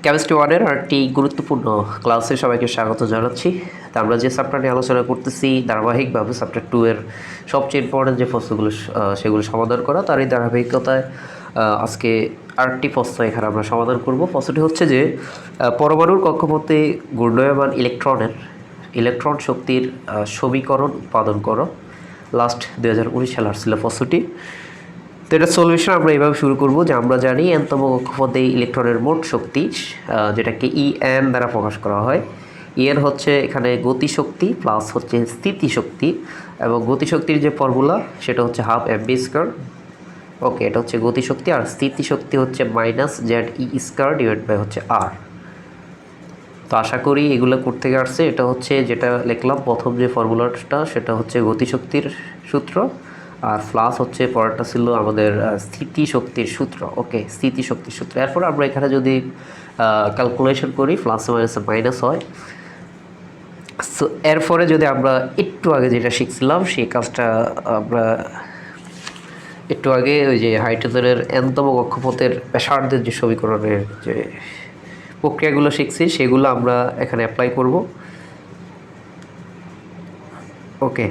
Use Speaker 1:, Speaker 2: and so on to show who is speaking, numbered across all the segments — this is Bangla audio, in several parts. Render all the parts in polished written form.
Speaker 1: কেমিস্ট্রি ওয়ানের আরেকটি গুরুত্বপূর্ণ ক্লাসে সবাইকে স্বাগত জানাচ্ছি। তা আমরা যে চ্যাপ্টার নিয়ে আলোচনা করতেছি ধারাবাহিকভাবে চ্যাপ্টার 2 এর সবচেয়ে ইম্পর্টেন্ট যে প্রশ্নগুলো সেগুলো সমাধান করা, তার এই ধারাবাহিকতায় আজকে আরেকটি প্রশ্ন এখানে আমরা সমাধান করব। প্রশ্নটি হচ্ছে যে পরমাণুর কক্ষপথে ঘূর্ণায়মান ইলেকট্রন শক্তির সমীকরণ উৎপাদন করো। লাস্ট 2019 সালে আসছিল প্রশ্নটি। তো এটা সলিউশন আমরা এইভাবে শুরু করব যে আমরা জানি এনতম কক্ষপথে ইলেকট্রনের মোট শক্তি, যেটাকে ইএন দ্বারা প্রকাশ করা হয়। ইএন হচ্ছে এখানে গতিশক্তি প্লাস হচ্ছে স্থিতিশক্তি, এবং গতিশক্তির যে ফর্মুলা সেটা হচ্ছে হাফ এমভি স্কয়ার। ওকে, এটা হচ্ছে গতিশক্তি, আর স্থিতিশক্তি হচ্ছে minus Z E square divide by হচ্ছে আর। তো আশা করি এগুলো করতে আসছে। এটা হচ্ছে যেটা লিখলাম প্রথম যে ফর্মুলাটা, সেটা হচ্ছে গতিশক্তির সূত্র, আর প্লাস হচ্ছে পরেরটা ছিল আমাদের স্থিতিশক্তির সূত্র। ওকে, স্থিতিশক্তির সূত্র। এরপর আমরা এখানে যদি ক্যালকুলেশন করি প্লাস মাইনাসে মাইনাস হয়। সো এরপরে যদি আমরা একটু আগে যেটা শিখছিলাম সেই কাজটা আমরা একটু আগে ওই যে হাইড্রোজেনের এনতম কক্ষপথের ব্যাসার্ধের যে সমীকরণের যে প্রক্রিয়াগুলো শিখছি সেগুলো আমরা এখানে অ্যাপ্লাই করব। ওকে,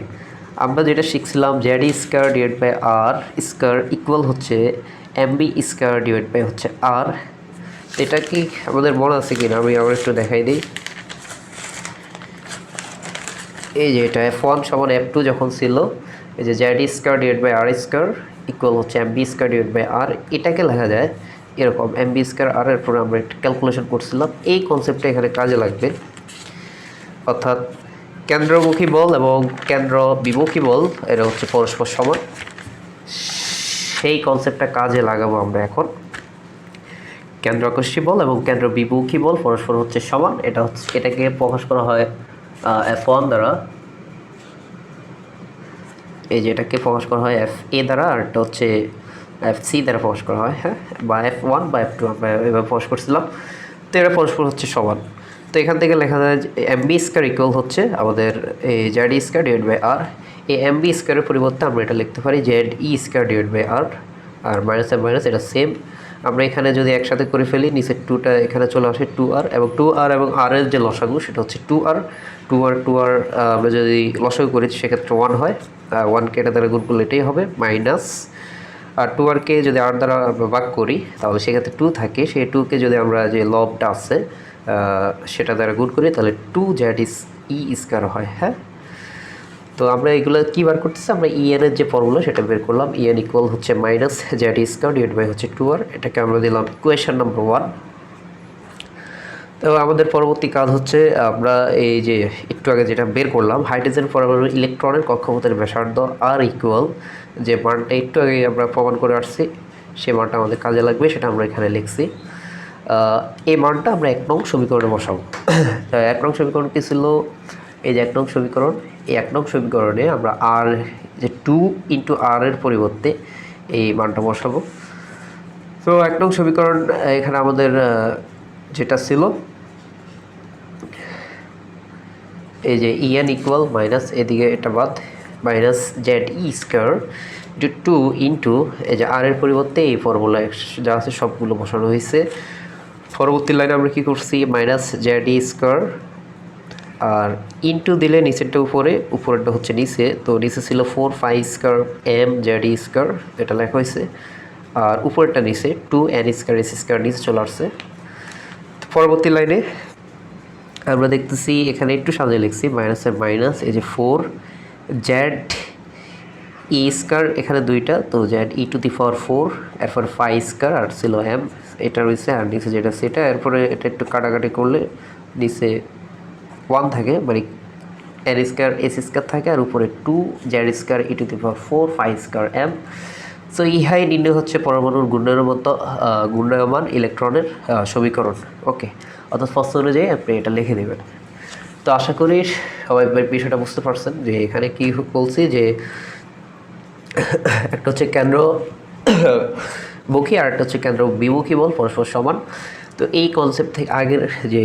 Speaker 1: আমরা যেটা শিখছিলাম Z square divide by R square equal হচ্ছে এমবি স্কয়ার ডিভাইড বাই হচ্ছে আর। এটা কি আমাদের মনে আছে কিনা আমি আবার একটু দেখাই দিই। এই যে এটা F1 সমান F2 যখন ছিল, এই যে Z square divide by R square equal হচ্ছে MB square divide by r, এটাকে লেখা যায় এরকম এমবি স্কয়ার আর। এর পরে আমরা একটা ক্যালকুলেশন করছিলাম, এই কনসেপ্টটা এখানে কাজে লাগবে। অর্থাৎ কেন্দ্রমুখী বল এবং কেন্দ্র বিমুখী বল এটা হচ্ছে পরস্পর সমান, সেই কনসেপ্টটা কাজে লাগাবো আমরা এখন। কেন্দ্রাকর্ষী বল এবং কেন্দ্র বিমুখী বল পরস্পর হচ্ছে সমান, এটাকে প্রকাশ করা হয় F1 দ্বারা। এই যে এটাকে প্রকাশ করা হয় FA দ্বারা, আর এটা হচ্ছে FC দ্বারা প্রকাশ করা হয়, হ্যাঁ, বা F1 বা F2 আমরা এভাবে প্রকাশ করছিলাম। তো এরা পরস্পর হচ্ছে সমান। তো এখান থেকে লেখা যায় যে এমবি স্কয়ার ইকুয়াল হচ্ছে আমাদের এই Z square divide by r. এই এমবি স্কয়ারের পরিবর্তে আমরা এটা লিখতে পারি Z E square divide by r, আর মাইনাস আর মাইনাস এটা সেম। আমরা এখানে যদি একসাথে করে ফেলি, নিচের টুটা এখানে চলে আসে 2r, এবং 2r এবং r এর যে লসাগু সেটা হচ্ছে 2r। আমরা যদি লসাগু করি সেক্ষেত্রে 1 হয়, 1কে এটা দ্বারা গুণ করলে এটাই হবে মাইনাস, আর 2rকে যদি r দ্বারা ভাগ করি তাহলে সেক্ষেত্রে 2 থাকে, সেই 2কে যদি আমরা যে লবটা আছে সেটা দ্বারা গুণ করি তাহলে 2 জেড ই স্কয়ার হয়। হ্যাঁ, তো আমরা এগুলো কী বার করতেছি, আমরা ইএন এর যে ফর্মুলা সেটা বের করলাম। ইএন ইকুয়াল হচ্ছে minus Z square divide by হচ্ছে 2r, এটাকে আমরা দিলাম ইকুয়েশন নাম্বার 1। তো আমাদের পরবর্তী কাজ হচ্ছে আমরা এই যে একটু আগে যেটা বের করলাম হাইড্রোজেন পরমাণুর ইলেকট্রনের কক্ষপথের ব্যাসার্ধ আর ইকুয়াল, যে মানটা একটু আগে আমরা প্রমাণ করে আসছি সে মানটা আমাদের কাজে লাগবে, সেটা আমরা এখানে লিখছি। এই মানটা আমরা 1 নং সমীকরণে বসাবো। 1 নং সমীকরণ কী ছিল? এই যে 1 নং সমীকরণ, এই 1 নং সমীকরণে আমরা আর যে 2 ইন্টু আর এর পরিবর্তে এই মানটা বসাবো। তো 1 নং সমীকরণ এখানে আমাদের যেটা ছিল, এই যে ইএন ইকুয়াল মাইনাস, এদিকে এটা বাদ, minus Z E square into 2 into এই যে আর এর পরিবর্তে এই ফর্মুলা যা আছে সবগুলো বসানো হয়েছে। পরবর্তী লাইনে আমরা কী করছি, মাইনাস জেড ই স্কয়ার, আর ইন্টু দিলে নিচেরটা উপরে, উপরেরটা হচ্ছে নিচে। তো নিচে ছিল 4 pi square M Z E square, এটা লেখা হয়েছে, আর উপরেরটা নিচে 2 এন স্কয়ার এস স্কয়ার নিচে চলে আসছে। পরবর্তী লাইনে আমরা দেখতেছি এখানে একটু সাজিয়ে লিখছি মাইনাসের মাইনাস, এই যে 4 জেড ই স্কয়ার, এখানে দুইটা, তো Z E to the power 4, এরপর 5 স্কয়ার আর ছিল এম, এটা রয়েছে, আর নিচে যেটা সেটা, এরপরে এটা একটু কাটাকাটি করলে নিচে 1 থাকে, মানে এন স্কয়ার এস স্কয়ার থাকে, আর উপরে 2 Z square E to the power 4 5 square M. So ইহাই নির্ণয় হচ্ছে পরমাণুর ঘূর্ণায়মান ইলেকট্রনের সমীকরণ। ওকে, অর্থাৎ প্রশ্ন অনুযায়ী আপনি এটা লিখে দেবেন। তো আশা করি সবাই বিষয়টা বুঝতে পারছেন যে এখানে কি বলছি, যে একটা হচ্ছে কেন্দ্রমুখী আর একটা হচ্ছে কেন্দ্র বিমুখী বল পরস্পর সমান। তো এই কনসেপ্ট থেকে আগের যে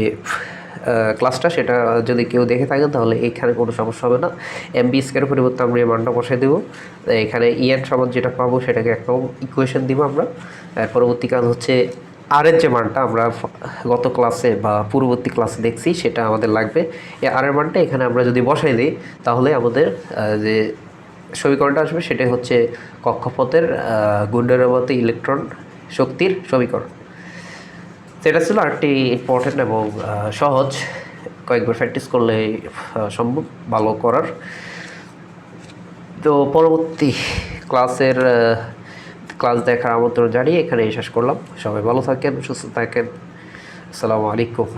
Speaker 1: ক্লাসটা সেটা যদি কেউ দেখে থাকেন তাহলে এখানে কোনো সমস্যা হবে না। এমবি স্কয়ারের পরিবর্তে আমরা এই মানটা বসাই দেবো, এখানে ইএন সমান যেটা পাবো সেটাকে একটা ইকুয়েশন দিব আমরা। পরবর্তী কাজ হচ্ছে আর এর যে মানটা আমরা গত ক্লাসে বা পূর্ববর্তী ক্লাসে দেখছি সেটা আমাদের লাগবে। এই আর এর মানটা এখানে আমরা যদি বসাই দিই তাহলে আমাদের যে সমীকরণটা আসবে সেটাই হচ্ছে কক্ষপথের ঘূর্ণায়মান ইলেকট্রন শক্তির সমীকরণ। সেটা ছিল আরেকটি ইম্পর্টেন্ট এবং সহজ, কয়েকবার প্র্যাকটিস করলে সম্ভব ভালো করার। তো পরবর্তী ক্লাস দেখার আমন্ত্রণ জানিয়ে এখানে শেষ করলাম। সবাই ভালো থাকেন, সুস্থ থাকেন। আসসালামু আলাইকুম।